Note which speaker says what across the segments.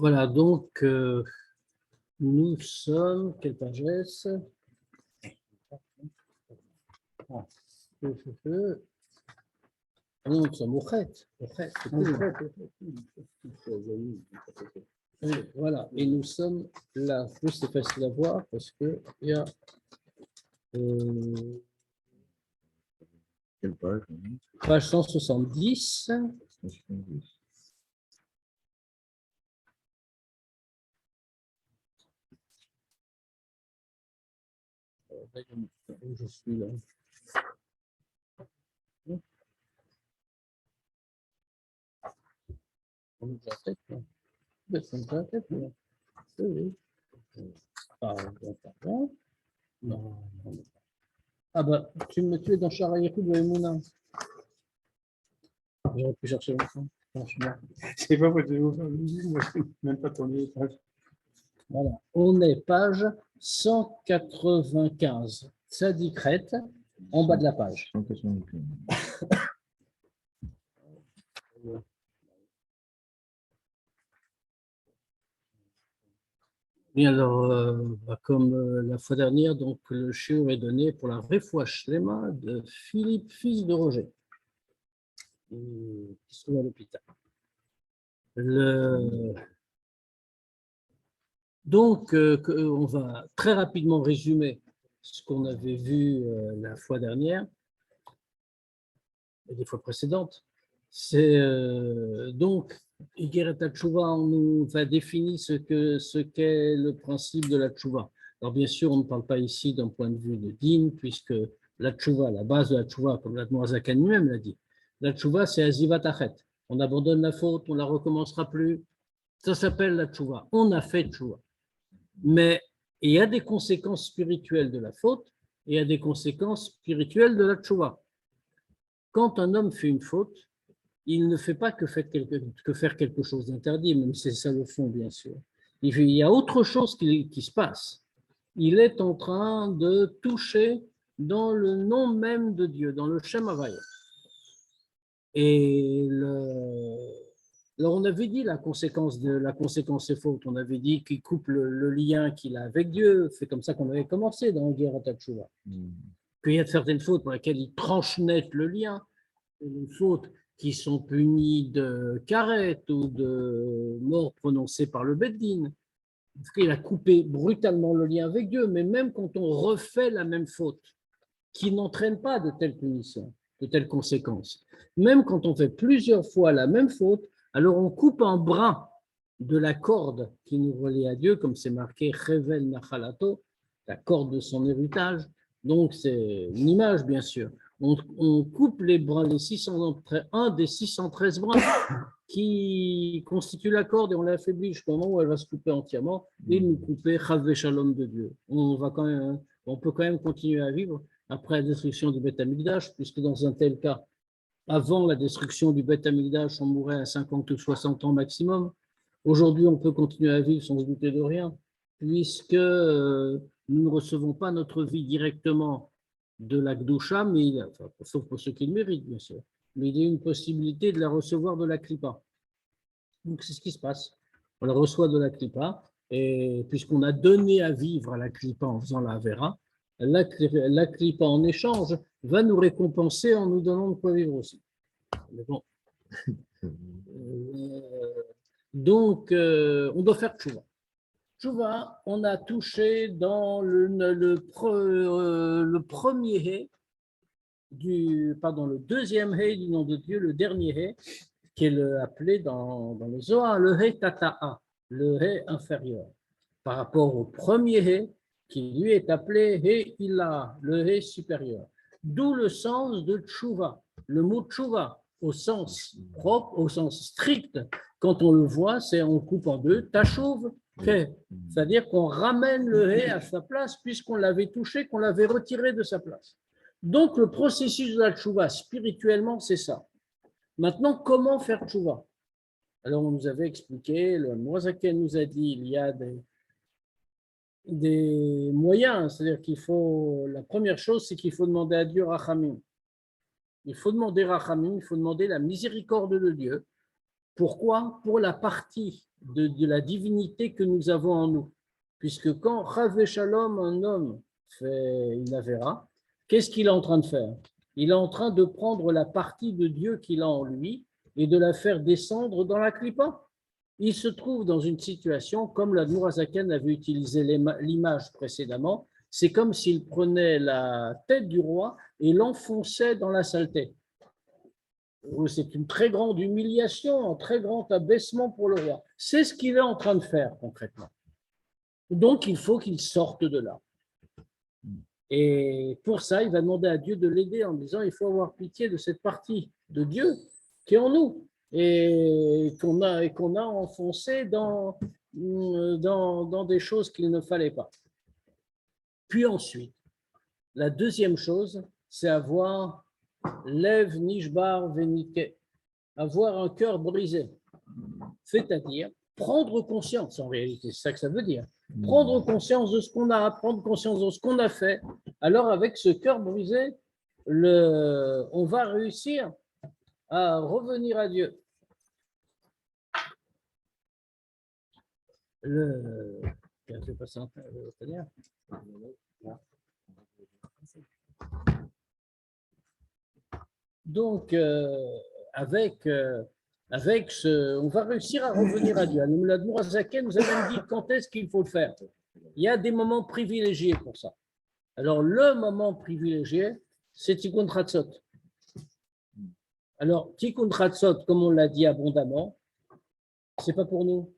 Speaker 1: Voilà, donc nous sommes, quelle page est-ce? Ah, non, nous sommes au Chet. Oui, voilà, et nous sommes là. Plus c'est facile à voir parce que il y a.
Speaker 2: Quelle page?
Speaker 1: Page 170. Où je suis là. On est déjà tête, là. On est déjà tête, là. Oui. Pardon. Non. Ah bah, tu es dans Charaïrou de Emouna. J'aurais pu chercher longtemps, franchement.
Speaker 3: C'est pas votre moi je ne même pas tourné les pages.
Speaker 1: Voilà, on est page 195, Tzadikret, en bas de la page. Et alors, comme la fois dernière, donc le shiur est donné pour la Refoua Shlema de Philippe, fils de Roger, qui se trouve à l'hôpital. Donc, on va très rapidement résumer ce qu'on avait vu la fois dernière et les fois précédentes. C'est donc, Igeret HaTshuva, on nous a défini ce qu'est le principe de la Tshuva. Alors, bien sûr, on ne parle pas ici d'un point de vue de din, puisque la Tshuva, la base de la Tshuva, comme l'Admor Zakan lui-même l'a dit, la Tshuva, c'est Azivat Achet. On abandonne la faute, on ne la recommencera plus. Ça s'appelle la Tshuva. On a fait Tshuva. Mais il y a des conséquences spirituelles de la faute et il y a des conséquences spirituelles de la Tshuva. Quand un homme fait une faute, il ne fait pas que faire quelque chose d'interdit, même si c'est ça le fond, bien sûr. Il y a autre chose qui se passe. Il est en train de toucher dans le nom même de Dieu, dans le Shem Havaya. Et alors on avait dit la conséquence est faute. On avait dit qu'il coupe le lien qu'il a avec Dieu. C'est comme ça qu'on avait commencé dans Igeret HaTshuva. Qu'il y a certaines fautes pour lesquelles il tranche net le lien. Les fautes qui sont punies de karet ou de mort prononcée par le Beddin. Parce qu'il a coupé brutalement le lien avec Dieu. Mais même quand on refait la même faute, qui n'entraîne pas de telles punitions, de telles conséquences, même quand on fait plusieurs fois la même faute, alors on coupe un brin de la corde qui nous relie à Dieu, comme c'est marqué Chevel Nachalato, la corde de son héritage. Donc c'est une image, bien sûr. On coupe les brins, un des 613 brins qui constituent la corde et on l'affaiblit jusqu'au moment où elle va se couper entièrement et nous couper Chavé Shalom de Dieu. On peut quand même continuer à vivre après la destruction du Beth Amikdash, puisque dans un tel cas, avant la destruction du Beth Amikdash, on mourait à 50 ou 60 ans maximum. Aujourd'hui, on peut continuer à vivre sans se douter de rien, puisque nous ne recevons pas notre vie directement de la Gdusha, sauf pour ceux qui le méritent, bien sûr, mais il y a une possibilité de la recevoir de la Klippa. Donc, c'est ce qui se passe. On la reçoit de la Klippa, et puisqu'on a donné à vivre à la Klippa en faisant la Avera, la Klippa en échange va nous récompenser en nous donnant de quoi vivre aussi. Mais bon. Donc, on doit faire Tchouva. Tchouva, on a touché dans le premier hé, le deuxième hé du nom de Dieu, le dernier hé, qui est appelé dans le Zohar le hé tata'a, le hé inférieur, par rapport au premier hé, qui lui est appelé hé ila, le hé supérieur. D'où le sens de tchouva. Le mot tchouva, au sens propre, au sens strict, quand on le voit, c'est on coupe en deux, tachouv, c'est-à-dire qu'on ramène le hé à sa place puisqu'on l'avait touché, qu'on l'avait retiré de sa place. Donc le processus de la tchouva, spirituellement, c'est ça. Maintenant, comment faire tchouva? Alors, on nous avait expliqué, le Moazaken nous a dit, il y a des moyens, c'est-à-dire la première chose, c'est qu'il faut demander à Dieu Rachamim. Il faut demander Rachamim, il faut demander la miséricorde de Dieu Pourquoi? Pour la partie de la divinité que nous avons en nous. Puisque quand Chavé Shalom, un homme, fait une avéra, qu'est-ce qu'il est en train de faire? Il est en train de prendre la partie de Dieu qu'il a en lui et de la faire descendre dans la clipa. Il se trouve dans une situation, comme l'Admour Hazaken avait utilisé l'image précédemment, c'est comme s'il prenait la tête du roi et l'enfonçait dans la saleté. C'est une très grande humiliation, un très grand abaissement pour le roi. C'est ce qu'il est en train de faire concrètement. Donc, il faut qu'il sorte de là. Et pour ça, il va demander à Dieu de l'aider en disant, il faut avoir pitié de cette partie de Dieu qui est en nous et qu'on a enfoncé dans des choses qu'il ne fallait pas. Puis ensuite, la deuxième chose, c'est avoir Lev Nishbar Venike, avoir un cœur brisé, c'est-à-dire prendre conscience, en réalité, c'est ça que ça veut dire, prendre conscience de ce qu'on a, prendre conscience de ce qu'on a fait. Alors avec ce cœur brisé, on va réussir à revenir à Dieu. Je vais passer un peu. Donc, avec on va réussir à revenir à Dieu. L'Admour Hazaken nous a même dit quand est-ce qu'il faut le faire. Il y a des moments privilégiés pour ça. Alors, le moment privilégié, c'est Tikkun Chatzot. Alors, Tikkun Chatzot, comme on l'a dit abondamment, c'est pas pour nous.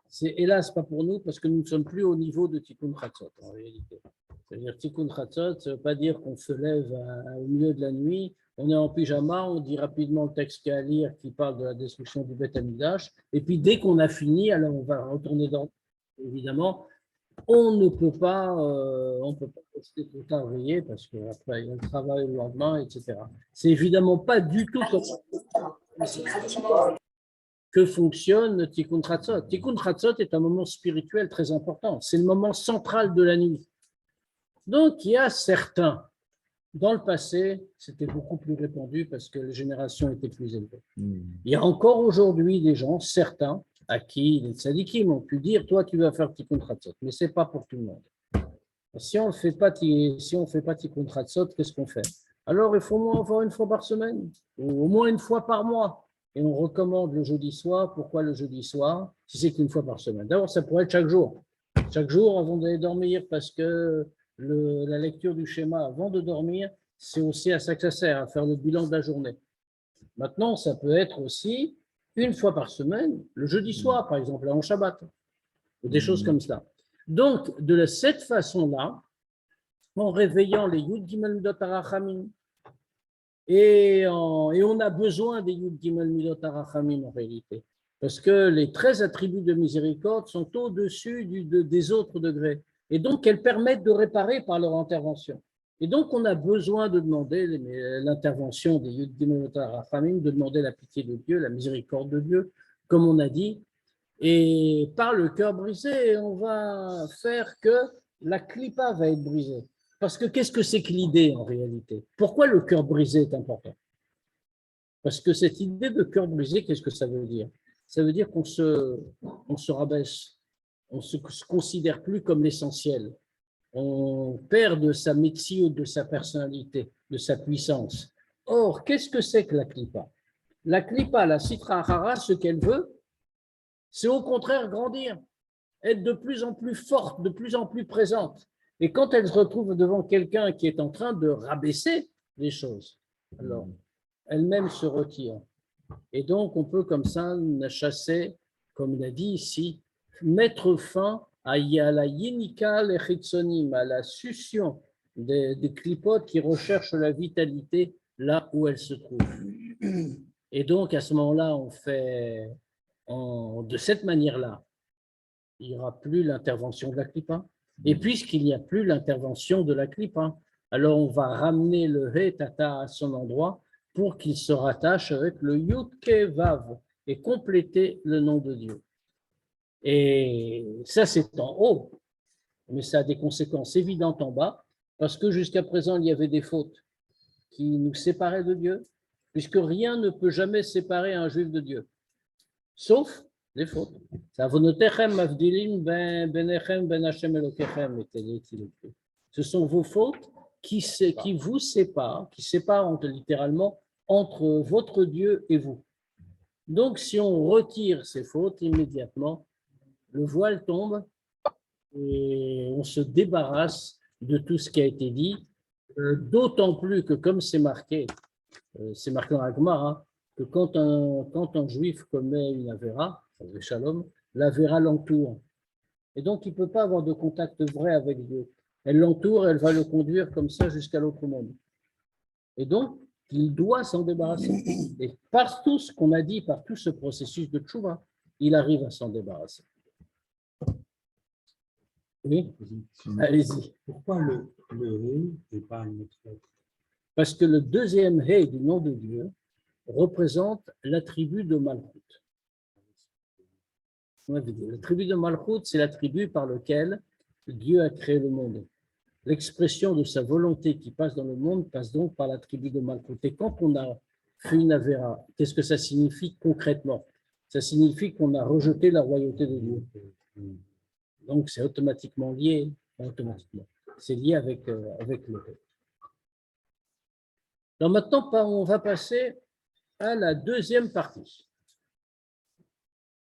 Speaker 1: C'est hélas pas pour nous parce que nous ne sommes plus au niveau de Tikkun Chatzot en réalité. C'est-à-dire Tikkun Chatzot, ça ne veut pas dire qu'on se lève au milieu de la nuit, on est en pyjama, on dit rapidement le texte qu'il y a à lire qui parle de la destruction du Beth Amikdash, et puis dès qu'on a fini, alors on va retourner dans. Évidemment, on ne peut pas rester tout le temps réveillé parce qu'après il y a le travail le lendemain, etc. C'est évidemment pas du tout que fonctionne Tikkun Chatzot. Tikkun Chatzot est un moment spirituel très important. C'est le moment central de la nuit. Donc, il y a certains, dans le passé, c'était beaucoup plus répandu parce que les générations étaient plus élevées. Il y a encore aujourd'hui des gens, certains, à qui les tzadikim ont pu dire, toi, tu vas faire Tikkun Chatzot, mais ce n'est pas pour tout le monde. Si on ne fait pas Tikkun Chatzot, qu'est-ce qu'on fait? Alors, il faut au moins avoir une fois par semaine, ou au moins une fois par mois. Et on recommande le jeudi soir. Pourquoi le jeudi soir? Si c'est qu'une fois par semaine. D'abord, ça pourrait être chaque jour. Chaque jour avant d'aller dormir, parce que la lecture du schéma avant de dormir, c'est aussi à ça que ça sert, à faire le bilan de la journée. Maintenant, ça peut être aussi une fois par semaine, le jeudi soir, par exemple, là en Shabbat, ou des choses comme ça. Donc, de cette façon-là, en réveillant les Yud Gimel Midot HaRachamim, et on a besoin des Yud Gimel Midot HaRachamim en réalité, parce que les 13 attributs de miséricorde sont au-dessus des autres degrés, et donc elles permettent de réparer par leur intervention. Et donc on a besoin de demander l'intervention des Yud Gimel Midot HaRachamim, de demander la pitié de Dieu, la miséricorde de Dieu, comme on a dit, et par le cœur brisé, on va faire que la clipa va être brisée. Parce que qu'est-ce que c'est que l'idée en réalité? Pourquoi le cœur brisé est important? Parce que cette idée de cœur brisé, qu'est-ce que ça veut dire? Ça veut dire qu'on se rabaisse, on ne se considère plus comme l'essentiel. On perd de sa métier, de sa personnalité, de sa puissance. Or, qu'est-ce que c'est que la clipa? La clipa, la sitra achara, ce qu'elle veut, c'est au contraire grandir, être de plus en plus forte, de plus en plus présente. Et quand elle se retrouve devant quelqu'un qui est en train de rabaisser les choses, alors elle-même se retire. Et donc, on peut comme ça chasser, comme il a dit ici, mettre fin à la yenika lechitsonim, à la succion des clipotes qui recherchent la vitalité là où elle se trouve. Et donc, à ce moment-là, on fait de cette manière-là, il n'y aura plus l'intervention de la clipa. Et puisqu'il n'y a plus l'intervention de la clipa, alors on va ramener le He Tata à son endroit pour qu'il se rattache avec le Yud Ke Vav et compléter le nom de Dieu. Et ça, c'est en haut, mais ça a des conséquences évidentes en bas, parce que jusqu'à présent, il y avait des fautes qui nous séparaient de Dieu, puisque rien ne peut jamais séparer un juif de Dieu. sauf les fautes. Ce sont vos fautes qui vous séparent, littéralement entre votre Dieu et vous. Donc, si on retire ces fautes immédiatement, le voile tombe et on se débarrasse de tout ce qui a été dit, d'autant plus que, comme c'est marqué dans la Gemara, que quand un juif commet une avéra, shalom, l'avéra l'entoure. Et donc, il ne peut pas avoir de contact vrai avec Dieu. Elle l'entoure, elle va le conduire comme ça jusqu'à l'autre monde. Et donc, il doit s'en débarrasser. Et par tout ce qu'on a dit, par tout ce processus de tchouva, il arrive à s'en débarrasser. Oui, allez-y.
Speaker 3: Pourquoi le Hé et pas une autre lettre?
Speaker 1: Parce que le deuxième Hé du nom de Dieu représente la tribu de Malchut. La tribu de Malchut, c'est la tribu par laquelle Dieu a créé le monde. L'expression de sa volonté qui passe dans le monde passe donc par la tribu de Malchut. Et quand on a fait une avéra, qu'est-ce que ça signifie concrètement? Ça signifie qu'on a rejeté la royauté de Dieu. Donc c'est automatiquement lié, c'est lié avec le Hé. Donc maintenant, on va passer à la deuxième partie.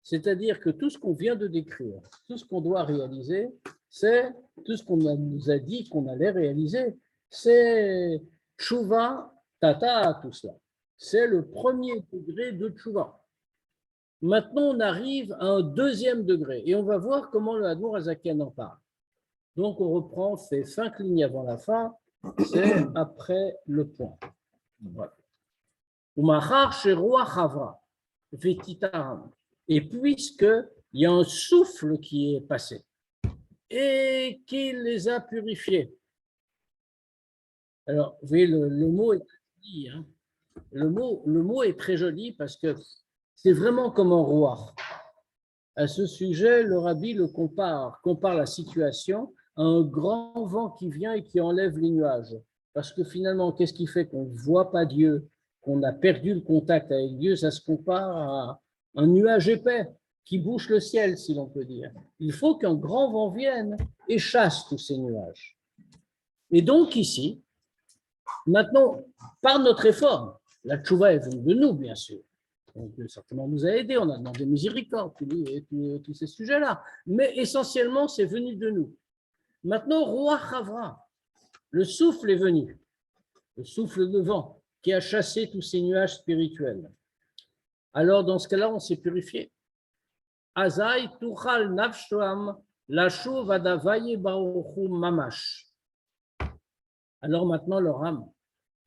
Speaker 1: C'est-à-dire que tout ce qu'on vient de décrire, tout ce qu'on doit réaliser, c'est tout ce qu'on nous a dit qu'on allait réaliser. C'est tchouva, tata, tout cela. C'est le premier degré de tchouva. Maintenant, on arrive à un deuxième degré et on va voir comment le Hadmour Hazaken en parle. Donc, on reprend ces 5 lignes avant la fin, c'est après le point. Voilà. Et puisqu'il y a un souffle qui est passé et qui les a purifiés. Alors, vous voyez, le mot est très joli. Hein. Le mot est très joli parce que c'est vraiment comme un roi. À ce sujet, le rabbi compare la situation à un grand vent qui vient et qui enlève les nuages. Parce que finalement, qu'est-ce qui fait qu'on ne voit pas Dieu, qu'on a perdu le contact avec Dieu? Ça se compare à un nuage épais qui bouche le ciel, si l'on peut dire. Il faut qu'un grand vent vienne et chasse tous ces nuages. Et donc ici, maintenant, par notre effort, la tchouva est venue de nous, bien sûr. Donc, Dieu certainement nous a aidés, on a demandé miséricorde, tous ces sujets-là. Mais essentiellement, c'est venu de nous. Maintenant, Roi Chavra, le souffle est venu, le souffle de vent qui a chassé tous ces nuages spirituels. Alors, dans ce cas-là, on s'est purifié. Azai tuchal nafsham lashuv adavaye baruchu mamash. Alors maintenant, leur âme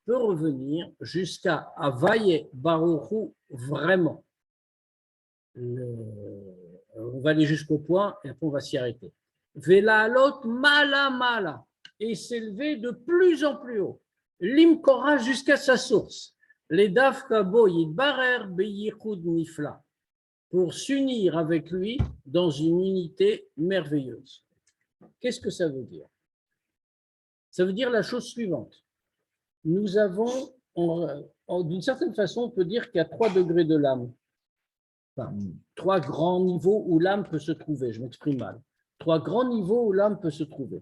Speaker 1: peut revenir jusqu'à Avaye Baruchu vraiment. On va aller jusqu'au point et après on va s'y arrêter. Velalot mala mala et s'élever de plus en plus haut. Limkora jusqu'à sa source. Les dafkabo yidbarer beyichud nifla pour s'unir avec lui dans une unité merveilleuse. Qu'est-ce que ça veut dire? Ça veut dire la chose suivante. Nous avons, d'une certaine façon, on peut dire qu'il y a 3 degrés de l'âme. Enfin, 3 grands niveaux où l'âme peut se trouver. Je m'exprime mal. 3 grands niveaux où l'âme peut se trouver.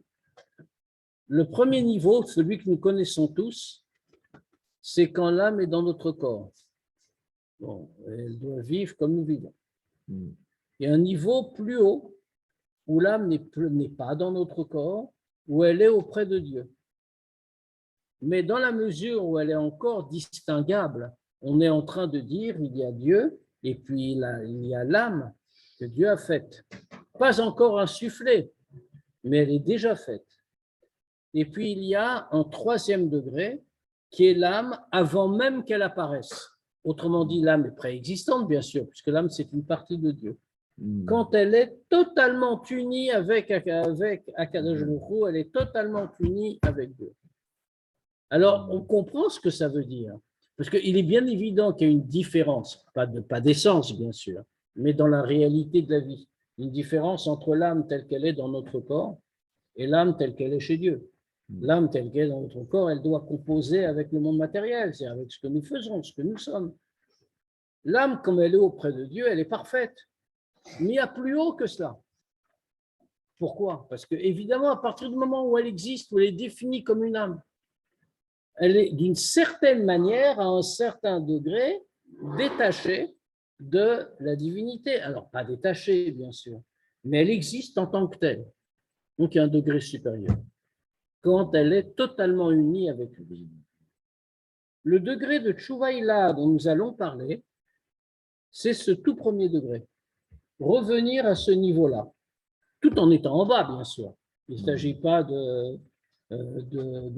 Speaker 1: Le premier niveau, celui que nous connaissons tous, c'est quand l'âme est dans notre corps. Bon, elle doit vivre comme nous vivons. Il y a un niveau plus haut où l'âme n'est pas dans notre corps, où elle est auprès de Dieu. Mais dans la mesure où elle est encore distinguable, on est en train de dire il y a Dieu et puis il y a l'âme que Dieu a faite. Pas encore insufflée, mais elle est déjà faite. Et puis il y a un 3e degré qui est l'âme avant même qu'elle apparaisse. Autrement dit, l'âme est préexistante, bien sûr, puisque l'âme, c'est une partie de Dieu. Quand elle est totalement unie avec Akadosh Baruch Hu, elle est totalement unie avec Dieu. Alors, on comprend ce que ça veut dire, parce qu'il est bien évident qu'il y a une différence, pas d'essence, bien sûr, mais dans la réalité de la vie, une différence entre l'âme telle qu'elle est dans notre corps et l'âme telle qu'elle est chez Dieu. L'âme telle qu'elle est dans notre corps, elle doit composer avec le monde matériel, c'est-à-dire avec ce que nous faisons, ce que nous sommes. L'âme, comme elle est auprès de Dieu, elle est parfaite. Mais il y a plus haut que cela. Pourquoi? Parce que, évidemment, à partir du moment où elle existe, où elle est définie comme une âme, elle est d'une certaine manière, à un certain degré, détachée de la divinité. Alors, pas détachée, bien sûr, mais elle existe en tant que telle. Donc, il y a un degré supérieur. Quand elle est totalement unie avec lui. Le degré de Tchouvaïla dont nous allons parler, c'est ce tout premier degré. Revenir à ce niveau-là, tout en étant en bas, bien sûr. Il ne s'agit pas de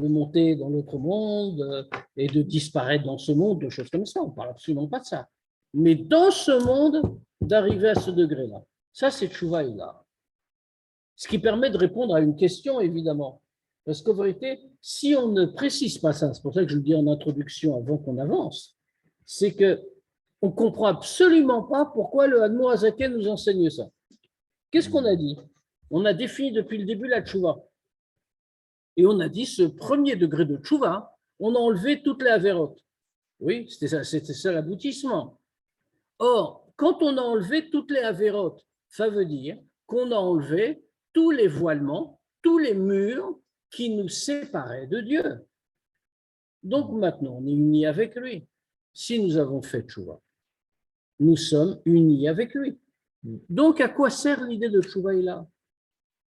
Speaker 1: monter dans l'autre monde et de disparaître dans ce monde, de choses comme ça. On ne parle absolument pas de ça. Mais dans ce monde, d'arriver à ce degré-là. Ça, c'est Tchouvaïla. Ce qui permet de répondre à une question, évidemment. Parce qu'en vérité, si on ne précise pas ça, c'est pour ça que je le dis en introduction avant qu'on avance, c'est qu'on ne comprend absolument pas pourquoi le Admor Hazaken nous enseigne ça. Qu'est-ce qu'on a dit? On a défini depuis le début la tchouva. Et on a dit ce premier degré de tchouva, on a enlevé toutes les avérotes. Oui, c'était ça l'aboutissement. Or, quand on a enlevé toutes les avérotes, ça veut dire qu'on a enlevé tous les voilements, tous les murs qui nous séparaient de Dieu. Donc maintenant, on est unis avec lui. Si nous avons fait tchouva, nous sommes unis avec lui. Donc, à quoi sert l'idée de tchouvaïla?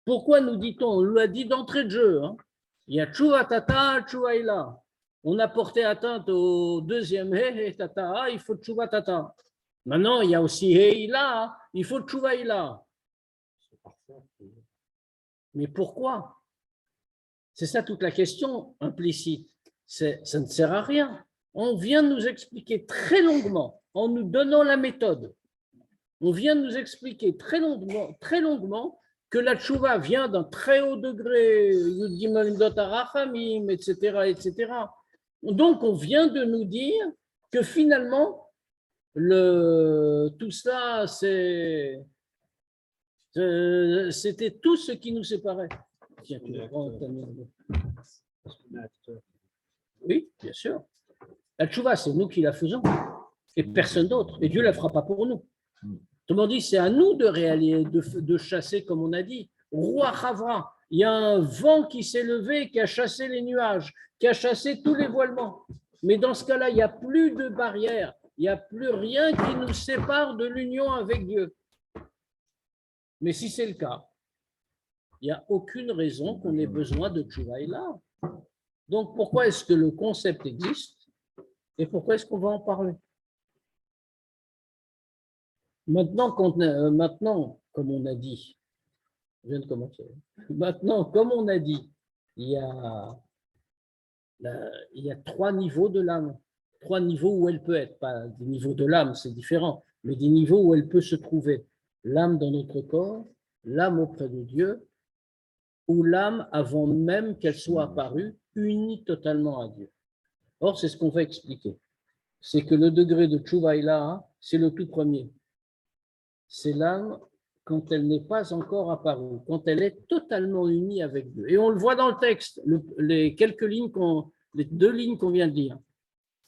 Speaker 1: Pourquoi nous dit-on? On l'a dit d'entrée de jeu. Hein. Il y a tchouva tata, tchouvaïla. On a porté atteinte au deuxième hé tata, il faut tchouva tata. Maintenant, il y a aussi héila, il faut tchouvaïla. Mais pourquoi? C'est ça toute la question implicite. Ça ne sert à rien. On vient de nous expliquer très longuement, en nous donnant la méthode, on vient de nous expliquer très longuement que la tchouva vient d'un très haut degré, etc., etc. Donc, on vient de nous dire que finalement, tout ça, c'était tout ce qui nous séparait. Tiens, tu prends ta main. Oui, bien sûr. La tchouva, c'est nous qui la faisons, et personne d'autre. Et Dieu ne la fera pas pour nous. Autrement dit, c'est à nous de réaliser, de chasser, comme on a dit. Roi Chavra, il y a un vent qui s'est levé, qui a chassé les nuages, qui a chassé tous les voilements. Mais dans ce cas-là, il n'y a plus de barrière, il n'y a plus rien qui nous sépare de l'union avec Dieu. Mais si c'est le cas, il n'y a aucune raison qu'on ait besoin de tchouvaïla. Donc, pourquoi est-ce que le concept existe et pourquoi est-ce qu'on va en parler? Maintenant, comme on a dit, je viens de commencer. Maintenant, comme on a dit, il y a 3 niveaux de l'âme. 3 niveaux où elle peut être, pas des niveaux de l'âme, c'est différent, mais des niveaux où elle peut se trouver. L'âme dans notre corps, l'âme auprès de Dieu, ou l'âme avant même qu'elle soit apparue, unie totalement à Dieu. Or, c'est ce qu'on va expliquer. C'est que le degré de Tchouvaïla, c'est le tout premier. C'est l'âme quand elle n'est pas encore apparue, quand elle est totalement unie avec Dieu. Et on le voit dans le texte, les 2 lignes qu'on vient de lire.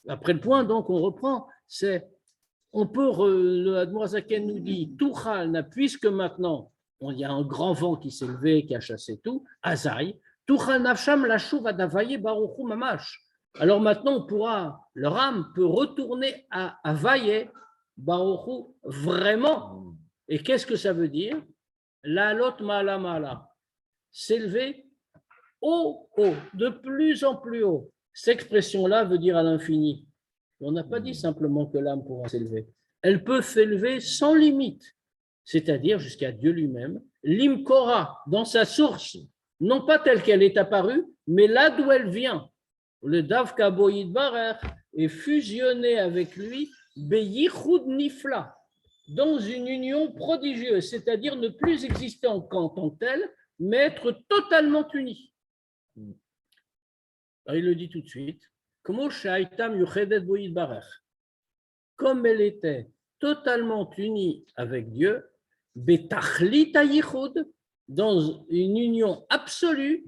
Speaker 1: Après le point, donc, on reprend, le Admor Hazaken nous dit, Touchal, puisque maintenant, il y a un grand vent qui s'est levé, qui a chassé tout, Azaï, Touchal Nafsham Lashuv Adavaye Baruchu Mamash. Alors maintenant, leur âme peut retourner à Vaye Baruchu vraiment. Et qu'est-ce que ça veut dire? La lot mala mala, s'élever haut, haut, de plus en plus haut. Cette expression-là veut dire à l'infini. On n'a pas dit simplement que l'âme pourra s'élever. Elle peut s'élever sans limite, c'est-à-dire jusqu'à Dieu lui-même, l'imkora, dans sa source, non pas telle qu'elle est apparue, mais là d'où elle vient. Le davka boïd barer est fusionné avec lui, beyichud nifla, dans une union prodigieuse, c'est-à-dire ne plus exister en tant que tel, mais être totalement uni. Alors, il le dit tout de suite, comme elle était totalement unie avec Dieu, dans une union absolue,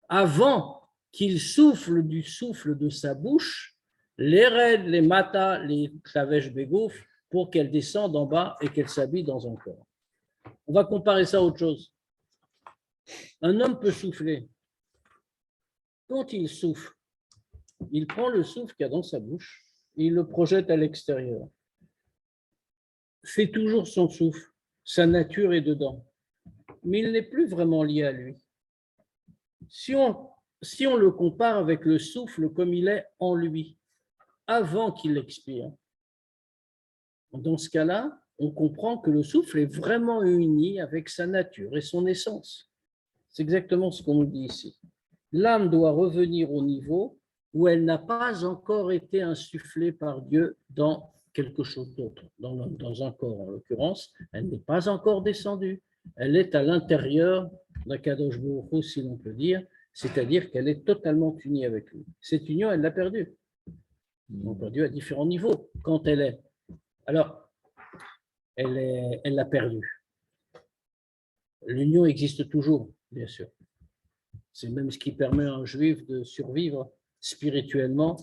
Speaker 1: avant qu'il souffle du souffle de sa bouche, les raids, les matas, les klavesh begouf, pour qu'elle descende en bas et qu'elle s'habille dans un corps. On va comparer ça à autre chose. Un homme peut souffler. Quand il souffle, il prend le souffle qu'il y a dans sa bouche, et il le projette à l'extérieur. Fait toujours son souffle, sa nature est dedans, mais il n'est plus vraiment lié à lui. Si on le compare avec le souffle comme il est en lui, avant qu'il expire, dans ce cas-là, on comprend que le souffle est vraiment uni avec sa nature et son essence. C'est exactement ce qu'on nous dit ici. L'âme doit revenir au niveau où elle n'a pas encore été insufflée par Dieu dans quelque chose d'autre, dans un corps en l'occurrence. Elle n'est pas encore descendue. Elle est à l'intérieur d'Akadosh Baruch Hu, si l'on peut dire, c'est-à-dire qu'elle est totalement unie avec lui. Cette union, elle l'a perdue. Elle l'a perdue à différents niveaux. Quand elle est. Alors, elle l'a perdue. L'union existe toujours, bien sûr. C'est même ce qui permet à un juif de survivre spirituellement,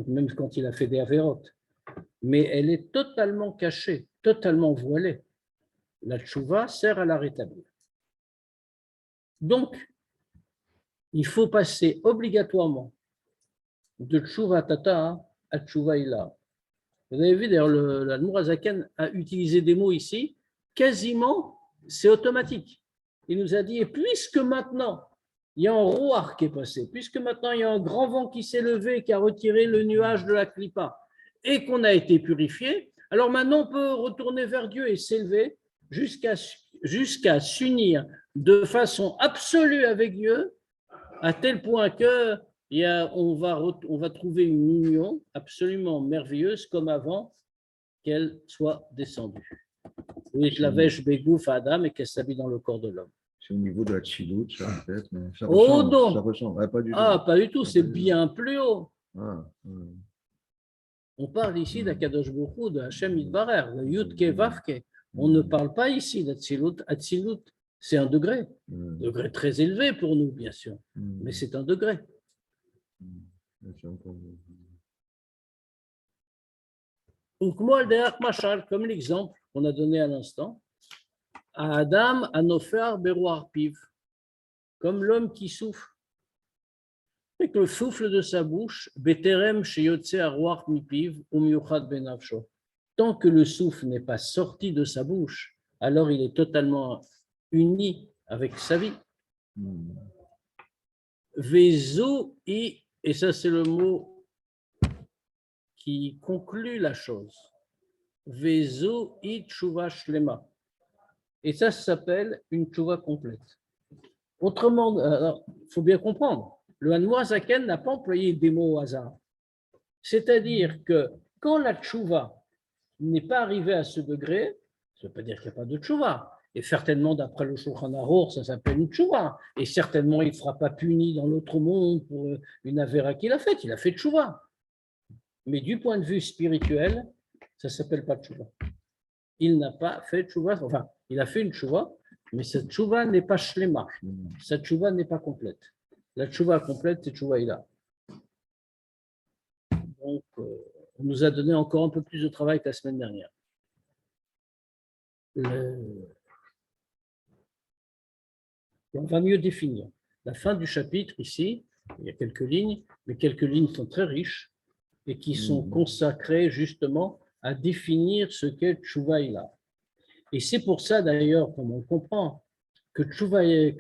Speaker 1: même quand il a fait des avérotes. Mais elle est totalement cachée, totalement voilée. La tchouva sert à la rétablir. Donc, il faut passer obligatoirement de tchouva tata à tchouva ila. Vous avez vu, d'ailleurs, l'Admour Azaken a utilisé des mots ici, quasiment, c'est automatique. Il nous a dit, et puisque maintenant, il y a un rouar qui est passé, puisque maintenant il y a un grand vent qui s'est levé, qui a retiré le nuage de la clipa, et qu'on a été purifié, alors maintenant on peut retourner vers Dieu et s'élever jusqu'à s'unir de façon absolue avec Dieu, à tel point que on va trouver une union absolument merveilleuse comme avant qu'elle soit descendue. Oui, la vèche bégouf à Adam et qu'elle s'habille dans le corps de l'homme.
Speaker 2: C'est au niveau de la Tchilout, ça, peut-être, mais ça
Speaker 1: Oh
Speaker 2: ressemble.
Speaker 1: non.
Speaker 2: Ça ressemble. Pas du tout.
Speaker 1: Ah, pas du tout, c'est bien plus haut. On parle ici d'Akadosh Baruch Hu, de Hashem Yitbarer, de Yudke Vavke. On ne parle pas ici d'Atsilut. Atsilut, c'est un degré. Degré très élevé pour nous, bien sûr, mais c'est un degré. Donc, moi, comme l'exemple qu'on a donné à l'instant, à Adam, Anofer, Beroar Piv, comme l'homme qui souffle, avec le souffle de sa bouche, Beterem Sheyotse Aruach Mipiv, Umiuchad Benavsho. Tant que le souffle n'est pas sorti de sa bouche, alors il est totalement uni avec sa vie. Vezo et ça c'est le mot qui conclut la chose. Vezo i tshuva shlema. Et ça s'appelle une tshuva complète. Autrement, il faut bien comprendre, le Hanmour Zaken n'a pas employé des mots au hasard. C'est-à-dire que quand la tshuva n'est pas arrivée à ce degré, ça ne veut pas dire qu'il n'y a pas de tshuva. Et certainement, d'après le Shulchan Arour, ça s'appelle une tshuva. Et certainement, il ne sera pas puni dans l'autre monde pour une avéra qu'il a faite. Il a fait tshuva. Mais du point de vue spirituel, ça ne s'appelle pas tshuva. Il n'a pas fait tshuva. Enfin, il a fait une tshuva, mais cette tshuva n'est pas shlema. Cette tshuva n'est pas complète. La tshuva complète, c'est tshuva ila. Donc, on nous a donné encore un peu plus de travail que la semaine dernière. On va mieux définir. La fin du chapitre, ici, il y a quelques lignes, mais quelques lignes sont très riches et qui sont consacrées justement à définir ce qu'est Tchouva Ila. Et c'est pour ça d'ailleurs, comme on comprend, que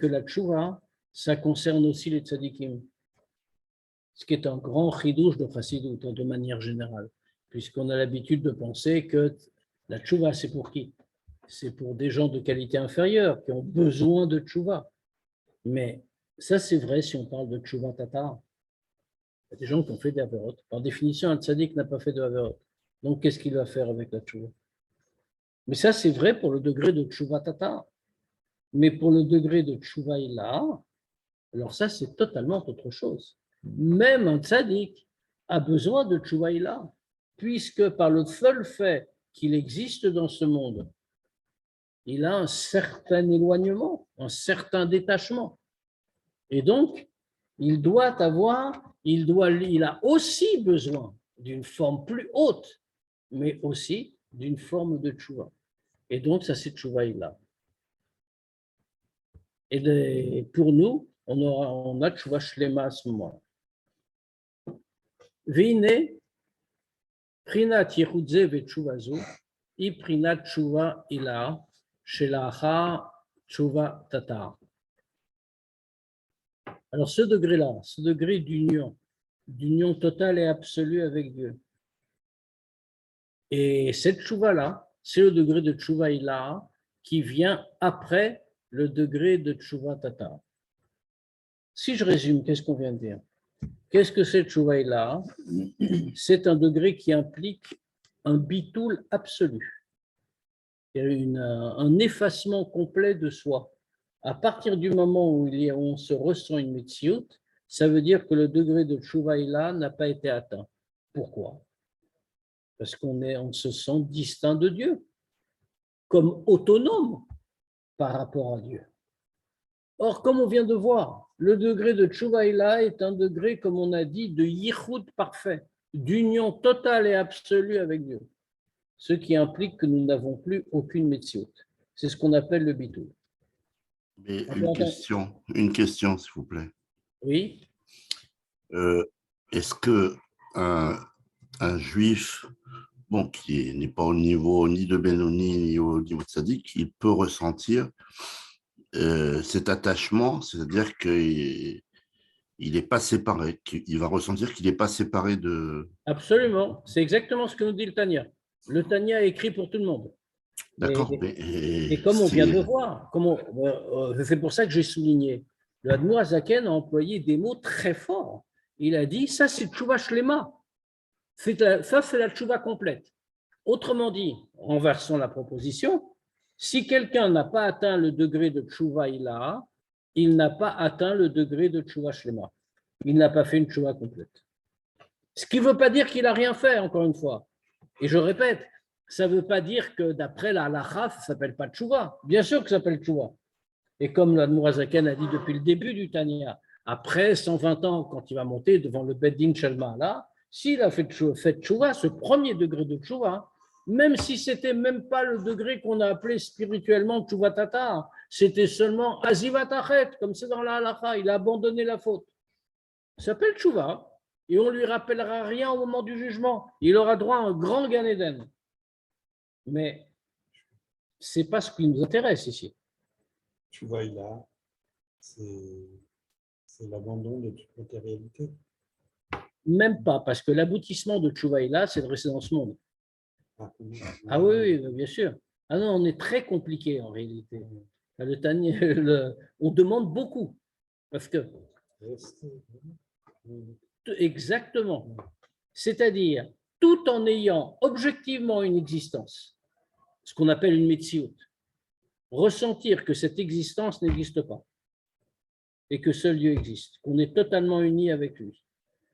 Speaker 1: la Tchouva, ça concerne aussi les tzadikim. Ce qui est un grand chidouche de Chassidut, de manière générale, puisqu'on a l'habitude de penser que la Tchouva, c'est pour qui? C'est pour des gens de qualité inférieure qui ont besoin de Tchouva. Mais ça, c'est vrai si on parle de Tchouva Tatar. Il y a des gens qui ont fait des avérotes. Par définition, un tzaddik n'a pas fait de avérotes. Donc, qu'est-ce qu'il va faire avec la Tchouva? Mais ça, c'est vrai pour le degré de Tchouva Tatar. Mais pour le degré de Tchouva Ila, alors ça, c'est totalement autre chose. Même un tzaddik a besoin de Tchouva Ila, puisque par le seul fait qu'il existe dans ce monde, il a un certain éloignement, un certain détachement. Et donc, il a aussi besoin d'une forme plus haute, mais aussi d'une forme de tchouva. Et donc, ça, c'est tchouva ilah. Et pour nous, on a tchouva shlema à ce moment-là. Vine, prinat yechudze ve tchouvazo, i prinat tchouva ilah, shelacha tchouva tatar. Alors, ce degré-là, ce degré d'union totale et absolue avec Dieu. Et cette tchouva-là, c'est le degré de tchouva ilah qui vient après le degré de tchouva tatar. Si je résume, qu'est-ce qu'on vient de dire? Qu'est-ce que c'est tchouva ilah? C'est un degré qui implique un bitoul absolu, un effacement complet de soi. À partir du moment où on se ressent une metsiout, ça veut dire que le degré de tchouva ilah n'a pas été atteint. Pourquoi? Parce on se sent distinct de Dieu, comme autonome par rapport à Dieu. Or, comme on vient de voir, le degré de tchouva ilah est un degré, comme on a dit, de yichud parfait, d'union totale et absolue avec Dieu, ce qui implique que nous n'avons plus aucune metsiout. C'est ce qu'on appelle le bitou.
Speaker 4: Mais une question, s'il vous plaît.
Speaker 1: Oui.
Speaker 4: Est-ce que un juif, bon, qui n'est pas au niveau ni de Benoni ni au niveau de Tzadik, il peut ressentir cet attachement, c'est-à-dire qu'il n'est pas séparé, qu'il va ressentir qu'il n'est pas séparé de…
Speaker 1: Absolument, c'est exactement ce que nous dit le Tanya. Le Tanya est écrit pour tout le monde.
Speaker 4: D'accord.
Speaker 1: Et comme on vient de voir, c'est pour ça que j'ai souligné, le Admour Azaken a employé des mots très forts. Il a dit, ça c'est tchouva shlema, ça c'est la tchouva complète. Autrement dit, renversons la proposition, si quelqu'un n'a pas atteint le degré de tchouva ilah, il n'a pas atteint le degré de tchouva shlema. Il n'a pas fait une tchouva complète. Ce qui ne veut pas dire qu'il n'a rien fait, encore une fois. Et je répète, ça ne veut pas dire que d'après la halakha, ça ne s'appelle pas tchouva. Bien sûr que ça s'appelle tchouva. Et comme l'Admour Azaken a dit depuis le début du Tanya, après 120 ans, quand il va monter devant le Beddin Shalma, là, s'il a fait tchouva, ce premier degré de tchouva, même si ce n'était même pas le degré qu'on a appelé spirituellement tchouva tatar, c'était seulement azivat achet, comme c'est dans la halakha, il a abandonné la faute. Ça s'appelle tchouva, et on ne lui rappellera rien au moment du jugement. Il aura droit à un grand Gan Eden. Mais ce n'est pas ce qui nous intéresse ici.
Speaker 3: Tchouva ilah, c'est l'abandon de toute matérialité.
Speaker 1: Même pas, parce que l'aboutissement de tchouva ilah, c'est de rester dans ce monde. Ah oui, bien sûr. Ah non, on est très compliqué en réalité. On demande beaucoup. Parce que… Exactement. C'est-à-dire, tout en ayant objectivement une existence, ce qu'on appelle une metsiout, ressentir que cette existence n'existe pas et que seul Dieu existe, qu'on est totalement unis avec lui.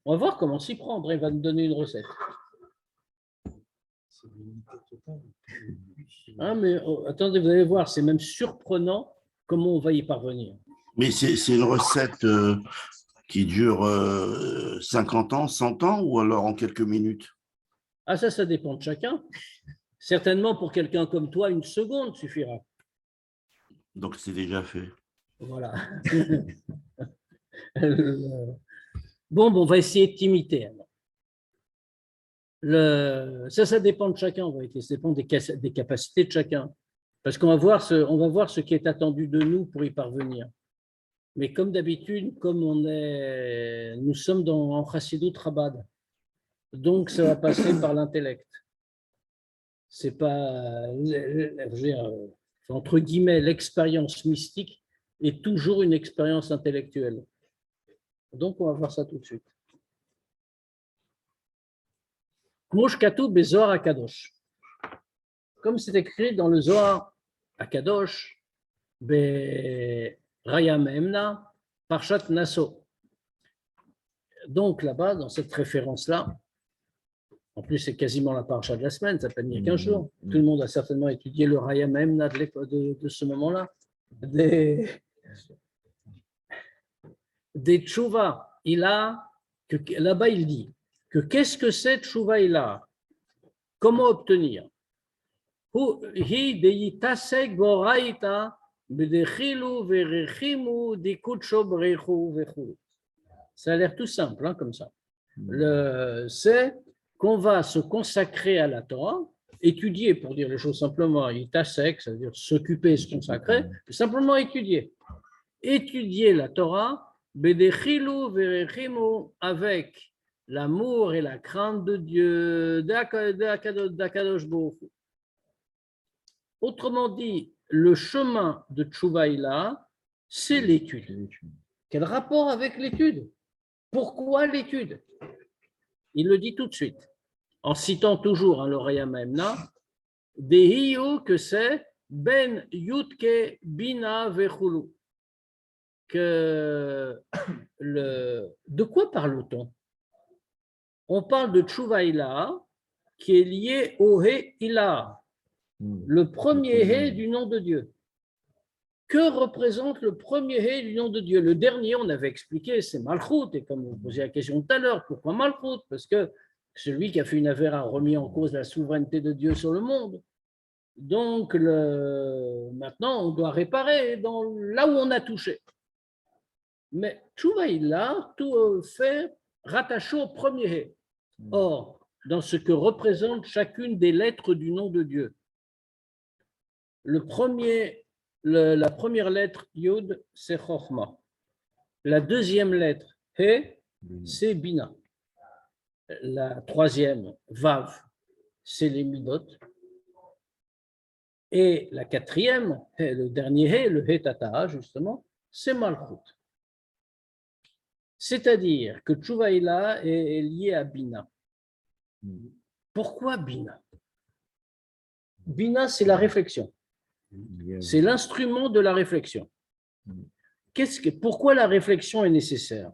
Speaker 1: On va voir comment s'y prendre. Il va nous donner une recette. Ah, mais attendez, vous allez voir, c'est même surprenant comment on va y parvenir.
Speaker 4: Mais c'est une recette qui dure 50 ans, 100 ans ou alors en quelques minutes?
Speaker 1: Ah, ça dépend de chacun. Certainement, pour quelqu'un comme toi, une seconde suffira.
Speaker 4: Donc, c'est déjà fait. Voilà.
Speaker 1: Bon, on va essayer de t'imiter. Ça dépend de chacun, en réalité. Ça dépend des capacités de chacun. Parce qu'on va voir ce qui est attendu de nous pour y parvenir. Mais comme d'habitude, comme nous sommes en Chassidut Chabad, donc ça va passer par l'intellect. C'est pas, entre guillemets, l'expérience mystique est toujours une expérience intellectuelle. Donc on va voir ça tout de suite. Comme c'est écrit dans le Zohar Akadosh, Raya Memna, Parshat Naso. Donc là-bas, dans cette référence-là, en plus c'est quasiment la Parsha de la semaine, ça peut venir 15 jours. Tout le monde a certainement étudié le Raya Memna de ce moment-là. des tchouva, là-bas il dit que qu'est-ce que c'est tchouva ilah? Comment obtenir? Ça a l'air tout simple, hein, comme ça. C'est qu'on va se consacrer à la Torah, étudier, pour dire les choses simplement, itasek, c'est-à-dire s'occuper, se consacrer, simplement étudier. Étudier la Torah, bedechilu verechimu, avec l'amour et la crainte de Dieu, d'Akadosh Baruch Hu. Autrement dit, le chemin de Tchouva Ilah, c'est l'étude. Quel rapport avec l'étude? Pourquoi l'étude? Il le dit tout de suite, en citant toujours un l'Oraya Memna, Dehiyu, que c'est Ben Yutke Bina Vechulu. De quoi parle-t-on? On parle de Tchouva Ilah, qui est lié au He Ilah, le premier He du nom de Dieu. Que représente le premier He du nom de Dieu? Le dernier, on avait expliqué, c'est Malchut, et comme vous posiez la question tout à l'heure, pourquoi Malchut? Parce que celui qui a fait une affaire a remis en cause la souveraineté de Dieu sur le monde. Donc, maintenant, on doit réparer là où on a touché. Mais Tchouva Ilah, tout fait rattaché au premier He. Or, dans ce que représente chacune des lettres du nom de Dieu, la première lettre, Yud, c'est Chochma. La deuxième lettre, He, c'est Bina. La troisième, Vav, c'est les Midot. Et la quatrième, le dernier He, le He Tata, justement, c'est Malchut. C'est-à-dire que Tchouva Ilah est lié à Bina. Pourquoi Bina? Bina, c'est la réflexion. C'est l'instrument de la réflexion. Pourquoi la réflexion est nécessaire?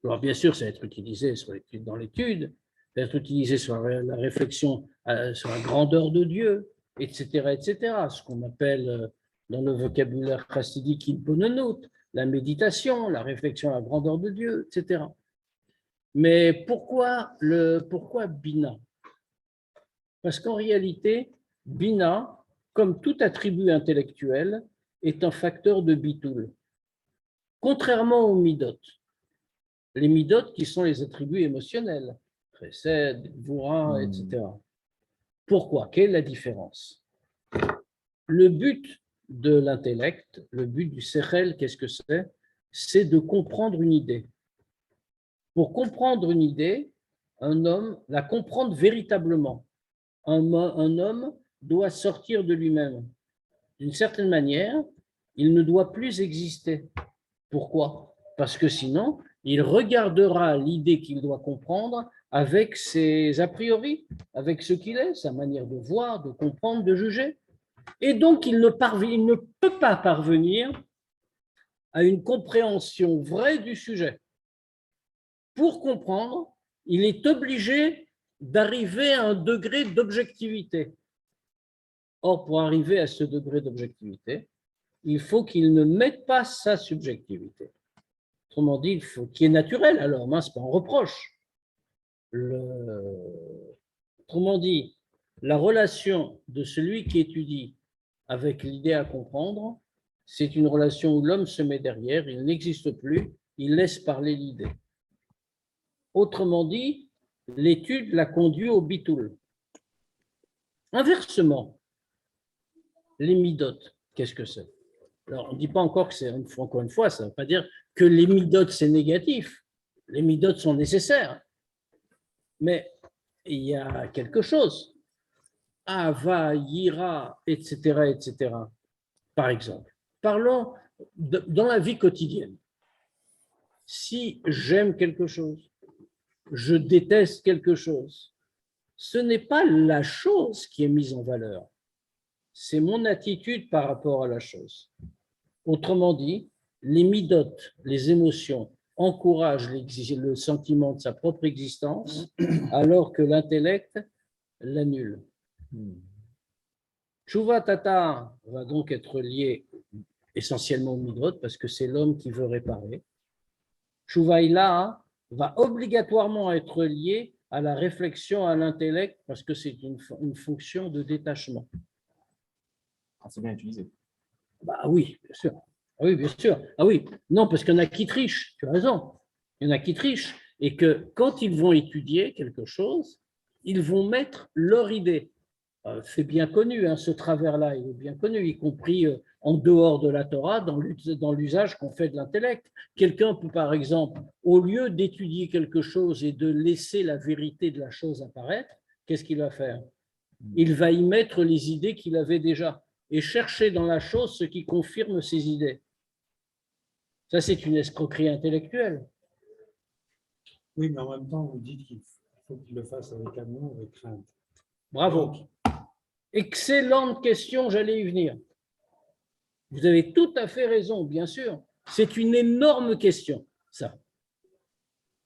Speaker 1: Alors, bien sûr, ça va être utilisé dans l'étude, ça va être utilisé sur la réflexion sur la grandeur de Dieu, etc., etc. Ce qu'on appelle dans le vocabulaire chassidique Bonenut, la méditation, la réflexion à la grandeur de Dieu, etc. Mais pourquoi Bina? Parce qu'en réalité, Bina, comme tout attribut intellectuel, est un facteur de bitoul. Contrairement aux midot. Les midot qui sont les attributs émotionnels, Chesed, Gvura, etc. Pourquoi? Quelle est la différence? Le but de l'intellect, le but du sechel, qu'est-ce que c'est? C'est de comprendre une idée. Pour comprendre une idée, un homme, la comprendre véritablement, un homme doit sortir de lui-même. D'une certaine manière, il ne doit plus exister. Pourquoi? Parce que sinon, il regardera l'idée qu'il doit comprendre avec ses a priori, avec ce qu'il est, sa manière de voir, de comprendre, de juger. Et donc, il ne peut pas parvenir à une compréhension vraie du sujet. Pour comprendre, il est obligé d'arriver à un degré d'objectivité. Or, pour arriver à ce degré d'objectivité, il faut qu'il ne mette pas sa subjectivité. Autrement dit, qui est naturel alors, ce n'est pas un reproche. Autrement dit, la relation de celui qui étudie avec l'idée à comprendre, c'est une relation où l'homme se met derrière, il n'existe plus, il laisse parler l'idée. Autrement dit, l'étude l'a conduit au bitoul. Inversement, les midot, qu'est-ce que c'est? Alors, on ne dit pas encore que c'est, encore une fois, ça ne veut pas dire que les midot, c'est négatif. Les midot sont nécessaires. Mais il y a quelque chose. Ava, Yira, etc., etc. Par exemple, parlons dans la vie quotidienne. Si j'aime quelque chose, je déteste quelque chose, ce n'est pas la chose qui est mise en valeur, c'est mon attitude par rapport à la chose. Autrement dit, les midot, les émotions, encouragent le sentiment de sa propre existence, alors que l'intellect l'annule. Tchouva Tata va donc être lié essentiellement au midot, parce que c'est l'homme qui veut réparer. Tchouvaïla va obligatoirement être lié à la réflexion, à l'intellect, parce que c'est une fonction de détachement.
Speaker 5: Ah, c'est bien utilisé.
Speaker 1: Bah oui, bien sûr. Ah oui, bien sûr. Ah oui, non, parce qu'il y en a qui trichent, tu as raison. Il y en a qui trichent. Et que quand ils vont étudier quelque chose, ils vont mettre leur idée. C'est bien connu, hein, ce travers-là, il est bien connu, y compris en dehors de la Torah, dans l'usage qu'on fait de l'intellect. Quelqu'un peut, par exemple, au lieu d'étudier quelque chose et de laisser la vérité de la chose apparaître, qu'est-ce qu'il va faire? Il va y mettre les idées qu'il avait déjà et chercher dans la chose ce qui confirme ses idées. Ça, c'est une escroquerie intellectuelle.
Speaker 3: Oui, mais en même temps, vous dites qu'il faut qu'il le fasse avec amour et crainte.
Speaker 1: Bravo. Excellente question, j'allais y venir. Vous avez tout à fait raison, bien sûr. C'est une énorme question, ça.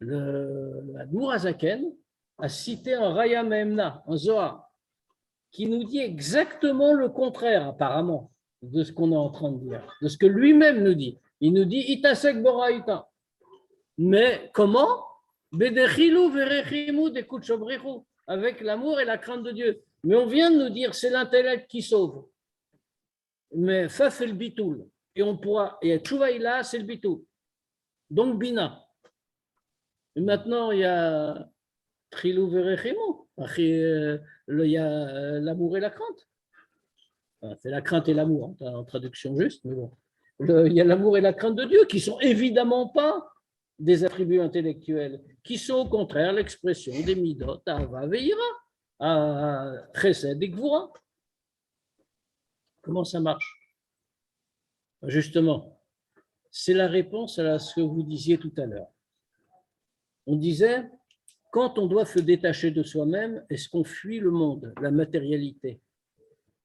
Speaker 1: L'Admour Hazaken a cité un Raya Mehemna, un Zohar, qui nous dit exactement le contraire, apparemment, de ce qu'on est en train de dire, de ce que lui-même nous dit. Il nous dit Itasek Boraïta. Mais comment? Bedechilou verechimu dekutchobrichu, avec l'amour et la crainte de Dieu. Mais on vient de nous dire c'est l'intellect qui sauve. Mais ça, c'est le bitoul. Et on pourra, et Tchouvaïla, c'est le bitoul. Donc Bina. Et maintenant, il y a Trilou verechimu. Il y a l'amour et la crainte. Enfin, c'est la crainte et l'amour, en traduction juste, mais bon. Il y a l'amour et la crainte de Dieu qui sont évidemment pas des attributs intellectuels, qui sont au contraire l'expression des midot, Ahava ve'ira, Chesed et Gvura. Comment ça marche? Justement, c'est la réponse à ce que vous disiez tout à l'heure. On disait, quand on doit se détacher de soi-même, est-ce qu'on fuit le monde, la matérialité?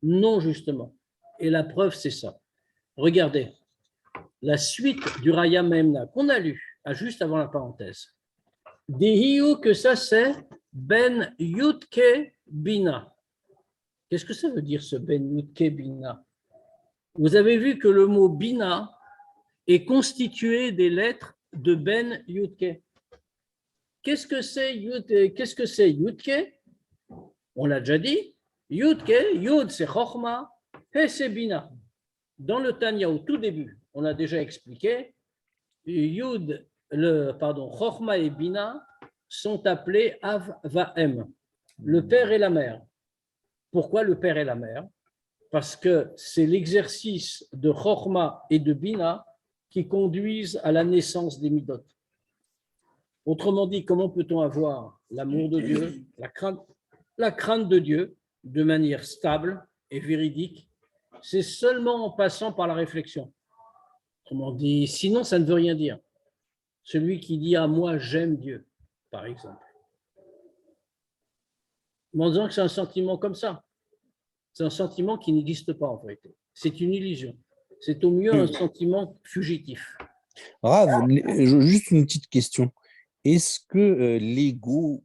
Speaker 1: Non, justement. Et la preuve, c'est ça. Regardez, la suite du Raya Mehemna qu'on a lu, juste avant la parenthèse. Dehiu, que ça c'est Ben Yutke Bina. Qu'est-ce que ça veut dire ce Ben Yutke Bina? Vous avez vu que le mot Bina est constitué des lettres de Ben Yutke. Qu'est-ce que c'est Yutke? On l'a déjà dit. Yutke, Yud c'est Chochma, He c'est Bina. Dans le Tanya, au tout début, on a déjà expliqué, Yud, Chochma et Bina sont appelés Av Va'em, le père et la mère. Pourquoi le père et la mère? Parce que c'est l'exercice de Chochma et de Bina qui conduisent à la naissance des midot. Autrement dit, comment peut-on avoir l'amour de Dieu, la crainte de Dieu de manière stable et véridique? C'est seulement en passant par la réflexion. Autrement dit, sinon ça ne veut rien dire. Celui qui dit « à moi j'aime Dieu », par exemple. En disant que c'est un sentiment comme ça. C'est un sentiment qui n'existe pas en vérité. C'est une illusion. C'est au mieux un sentiment fugitif.
Speaker 6: Rav, juste une petite question. Est-ce que l'ego,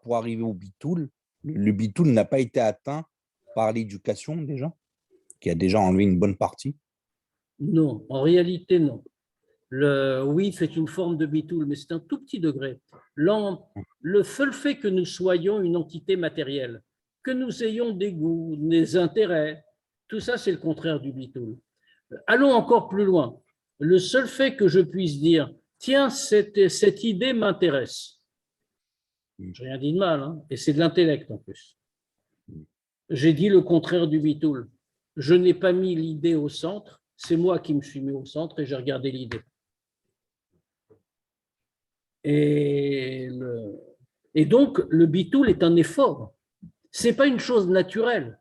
Speaker 6: pour arriver au bitoul, le bitoul n'a pas été atteint par l'éducation déjà, qui a déjà enlevé une bonne partie?
Speaker 1: Non, en réalité, non. Oui, c'est une forme de bitoul, mais c'est un tout petit degré. Le seul fait que nous soyons une entité matérielle, que nous ayons des goûts, des intérêts, tout ça, c'est le contraire du bitoul. Allons encore plus loin. Le seul fait que je puisse dire, tiens, cette idée m'intéresse. Je n'ai rien dit de mal, hein, et c'est de l'intellect en plus. J'ai dit le contraire du bitoul. Je n'ai pas mis l'idée au centre, c'est moi qui me suis mis au centre et j'ai regardé l'idée. Et donc, le bitoul est un effort. Ce n'est pas une chose naturelle.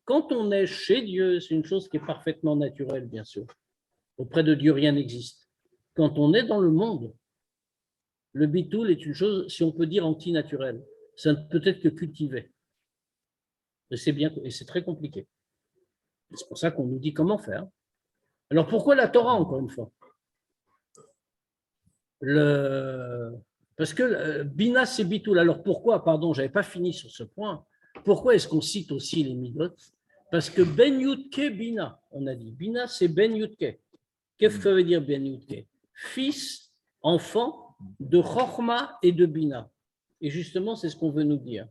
Speaker 1: Quand on est chez Dieu, c'est une chose qui est parfaitement naturelle, bien sûr. Auprès de Dieu, rien n'existe. Quand on est dans le monde, le bitoul est une chose, si on peut dire, antinaturelle. Ça ne peut être que cultivé. Et c'est très compliqué. C'est pour ça qu'on nous dit comment faire. Alors pourquoi la Torah, encore une fois? Parce que Bina, c'est bitoul. Alors pourquoi, pardon, je n'avais pas fini sur ce point. Pourquoi est-ce qu'on cite aussi les midot? Parce que Ben Yutke Bina, on a dit. Bina, c'est Ben Yutke. Qu'est-ce que ça veut dire Ben Yutke? fils, enfant de Chokhma et de Bina. Et justement, c'est ce qu'on veut nous dire.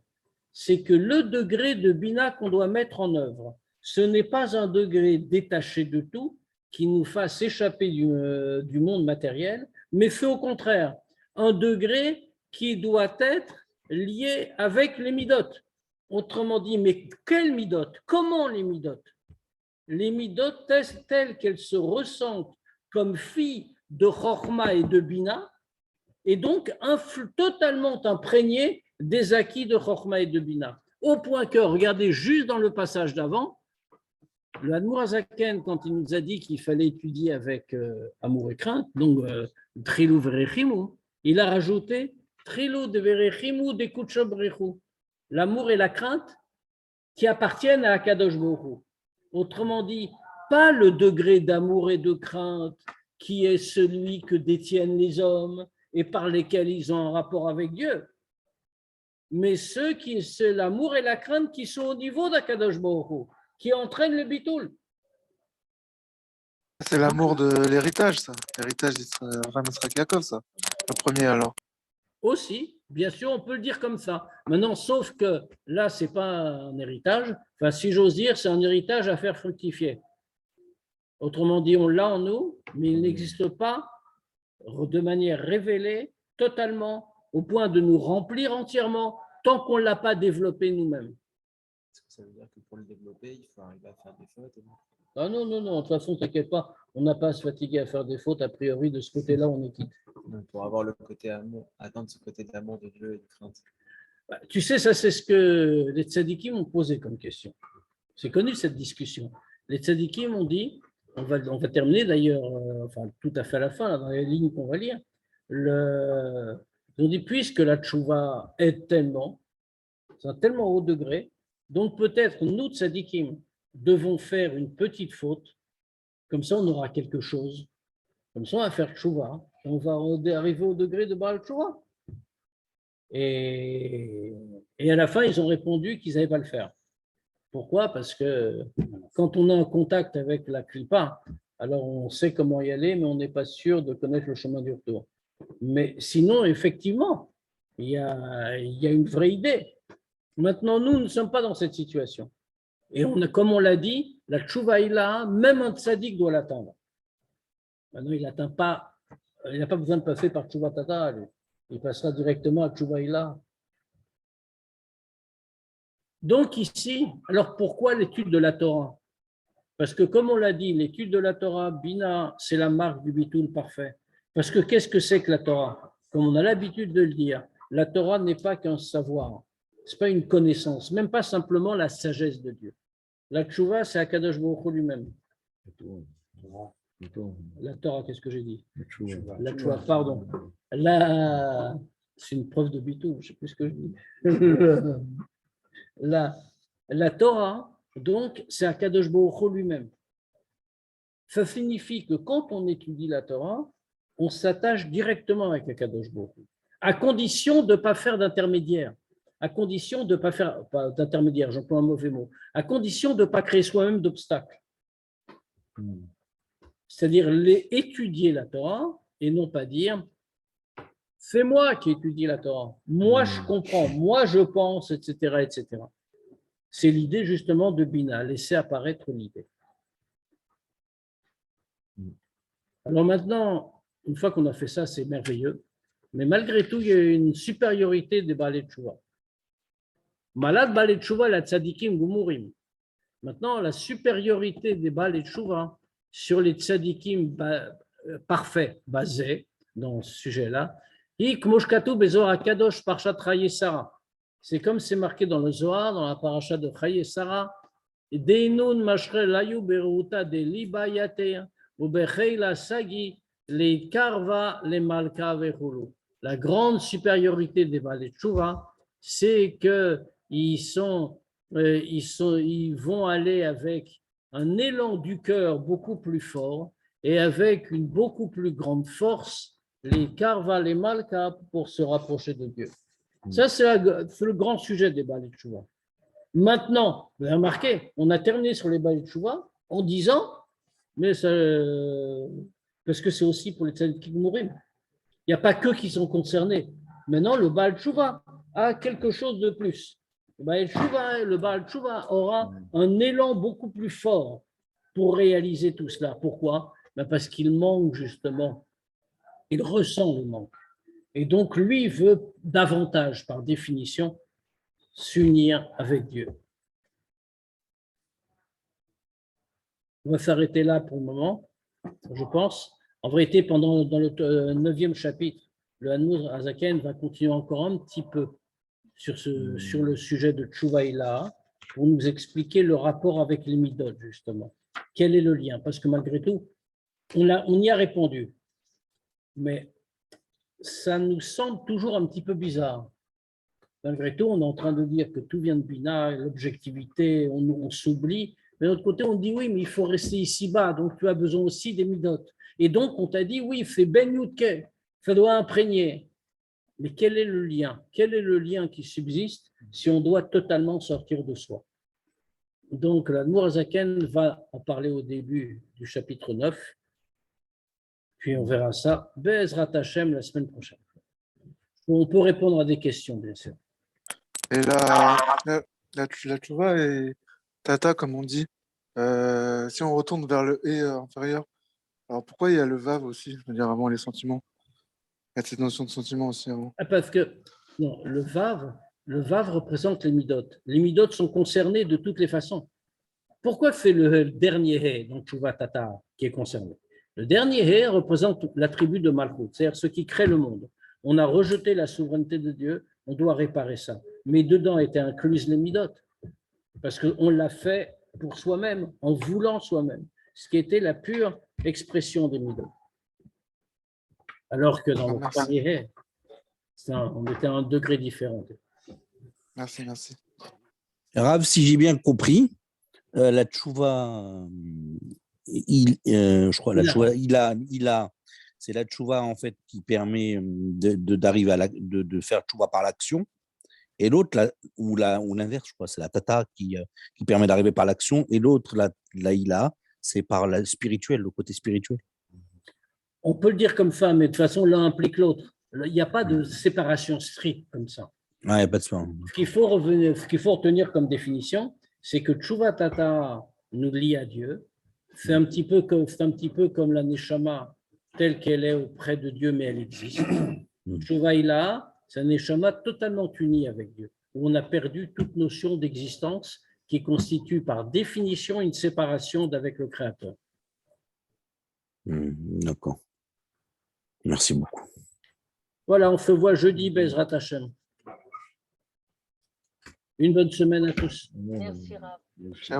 Speaker 1: C'est que le degré de Bina qu'on doit mettre en œuvre, ce n'est pas un degré détaché de tout qui nous fasse échapper du monde matériel, mais fait au contraire un degré qui doit être lié avec les midotes. Autrement dit, mais quelles midotes? Comment les midotes? Les midotes telles qu'elles se ressentent comme filles de Chokhma et de Bina, et donc totalement imprégnées des acquis de Chokhma et de Bina. Au point que, regardez, juste dans le passage d'avant, le Admour Hazaken, quand il nous a dit qu'il fallait étudier avec amour et crainte, donc Trilou Verechimu, il a rajouté Trilou de Verechimu de Kutshobrechu, l'amour et la crainte qui appartiennent à Akadosh Baruch Hu. Autrement dit, pas le degré d'amour et de crainte qui est celui que détiennent les hommes et par lesquels ils ont un rapport avec Dieu, mais c'est l'amour et la crainte qui sont au niveau d'Akadosh Baruch Hu, qui entraînent le bitoul.
Speaker 7: C'est l'amour de l'héritage, ça. L'héritage d'Abraham Yitzhak Yaakov, ça. Le premier, alors.
Speaker 1: Aussi, bien sûr, on peut le dire comme ça. Maintenant, sauf que là, ce n'est pas un héritage. Enfin, si j'ose dire, c'est un héritage à faire fructifier. Autrement dit, on l'a en nous, mais il n'existe pas de manière révélée, totalement, au point de nous remplir entièrement, tant qu'on ne l'a pas développé nous-mêmes.
Speaker 5: Est-ce que ça veut dire que pour le développer, il faut arriver à faire des fautes?
Speaker 1: Ah non, non, non, de toute façon, t'inquiète pas, on n'a pas à se fatiguer à faire des fautes, a priori, de ce côté-là, on est quitte.
Speaker 5: Pour avoir le côté amour, atteindre ce côté d'amour de Dieu et de crainte.
Speaker 1: Tu sais, ça, c'est ce que les tzadikim ont posé comme question. C'est connu, cette discussion. Les tzadikim ont dit, on va terminer d'ailleurs, enfin, tout à fait à la fin, là, dans les lignes qu'on va lire, ils ont dit, puisque la tchouva est tellement, c'est un tellement haut degré, donc peut-être nous, tzadikim, devons faire une petite faute, comme ça on aura quelque chose, comme ça on va faire tchouva, on va arriver au degré de Baal Tchouva. Et à la fin, ils ont répondu qu'ils n'allaient pas le faire. Pourquoi? Parce que quand on a un contact avec la clipa, alors on sait comment y aller, mais on n'est pas sûr de connaître le chemin du retour. Mais sinon, effectivement, il y a une vraie idée. Maintenant, nous ne sommes pas dans cette situation. Et comme on l'a dit, la tchouva est là, même un tzaddik doit l'attendre. Maintenant, il n'atteint pas, il n'a pas besoin de passer par tchouva tata, lui. Il passera directement à tchouva ila. Donc ici, alors pourquoi l'étude de la Torah? Parce que comme on l'a dit, l'étude de la Torah, Bina, c'est la marque du bitoul parfait. Parce que qu'est-ce que c'est que la Torah? Comme on a l'habitude de le dire, la Torah n'est pas qu'un savoir, ce n'est pas une connaissance, même pas simplement la sagesse de Dieu. La tchouva, c'est Akadosh Baruch Hu lui-même. La Torah, qu'est-ce que j'ai dit? La tchouva, pardon. Là, c'est une preuve de bitoul, je ne sais plus ce que je dis. La Torah, donc, c'est Akadosh Baruch Hu lui-même. Ça signifie que quand on étudie la Torah, on s'attache directement avec Akadosh Baruch Hu, à condition de ne pas faire d'intermédiaire, à condition de ne pas faire d'intermédiaire, j'emploie un mauvais mot, à condition de ne pas créer soi-même d'obstacles. C'est-à-dire étudier la Torah et non pas dire c'est moi qui étudie la Torah, moi je comprends, moi je pense, etc. etc. C'est l'idée justement de Bina, laisser apparaître l'idée. Alors maintenant, une fois qu'on a fait ça, c'est merveilleux, mais malgré tout, il y a une supériorité des Baalei Tchouva. Malad Baalei Tchouva, la tzadikim gumurim. Maintenant, la supériorité des Baalei Tchouva sur les tzadikim parfaits, basés dans ce sujet-là, c'est comme c'est marqué dans le Zohar, dans la paracha de Chaye Sarah, la grande supériorité des Baalei Tchouva, c'est qu'ils vont aller avec un élan du cœur beaucoup plus fort et avec une beaucoup plus grande force, les Karva, les Malka, pour se rapprocher de Dieu. Ça, c'est le grand sujet des Baalei Tchouva. Maintenant, vous avez remarqué, on a terminé sur les Baalei Tchouva en disant, mais parce que c'est aussi pour les tzadikim mourim. Il n'y a pas que qui sont concernés. Maintenant, le Baal Tshuva a quelque chose de plus. Le Baal Tshuva aura un élan beaucoup plus fort pour réaliser tout cela. Pourquoi? Parce qu'il manque justement, il ressent le manque. Et donc, lui veut davantage, par définition, s'unir avec Dieu. On va s'arrêter là pour le moment, je pense. En vérité, dans le 9e chapitre, le Hanmour Azaken va continuer encore un petit peu sur le sujet de Tshuva Ilaha pour nous expliquer le rapport avec les Midot, justement. Quel est le lien? Parce que malgré tout, on y a répondu, mais ça nous semble toujours un petit peu bizarre. Malgré tout, on est en train de dire que tout vient de Bina, l'objectivité, on s'oublie. Mais de l'autre côté, on dit oui, mais il faut rester ici-bas, donc tu as besoin aussi des Midot. Et donc, on t'a dit oui, fais Ben Yudke, ça doit imprégner. Mais quel est le lien? Quel est le lien qui subsiste si on doit totalement sortir de soi? Donc, l'Admour Azaken va en parler au début du chapitre 9, puis on verra ça, Be'ezrat Hashem, la semaine prochaine. On peut répondre à des questions, bien sûr.
Speaker 7: Et la tchouva et tata, comme on dit, si on retourne vers le et inférieur, alors pourquoi il y a le vav aussi, je veux dire, avant les sentiments? Il y a cette notion de sentiment aussi avant.
Speaker 1: Parce que non, le vav représente les midot. Les midot sont concernés de toutes les façons. Pourquoi c'est le dernier hé, donc Tchouva Tata, qui est concerné? Le dernier hé représente l'attribut de Malchut, c'est-à-dire ce qui crée le monde. On a rejeté la souveraineté de Dieu, on doit réparer ça. Mais dedans étaient incluses les midot, parce qu'on l'a fait pour soi-même, en voulant soi-même, ce qui était la pure expression des midot. Alors que dans le premier hé, on était à un degré différent.
Speaker 7: Merci.
Speaker 6: Rav, si j'ai bien compris, la tchouva, je crois, la tchouva, c'est la tchouva en fait qui permet d'arriver de faire tchouva par l'action, et l'autre, ou l'inverse, je crois, c'est la tata qui permet d'arriver par l'action, et l'autre, la ila, c'est par le spirituel, le côté spirituel.
Speaker 1: On peut le dire comme ça, mais de toute façon, l'un implique l'autre. Il n'y a pas de séparation stricte comme ça.
Speaker 6: Ouais, pas de ça.
Speaker 1: Ce qu'il faut retenir comme définition, c'est que Tchouva Tata nous lie à Dieu. C'est un petit peu comme la Neshama telle qu'elle est auprès de Dieu, mais elle existe. Tchouva Ilaha, c'est un Neshama totalement uni avec Dieu, où on a perdu toute notion d'existence qui constitue par définition une séparation d'avec le Créateur.
Speaker 6: D'accord. Merci beaucoup.
Speaker 1: Voilà, on se voit jeudi, Bezrat Hashem. Une bonne semaine à tous.
Speaker 8: Merci, Rav.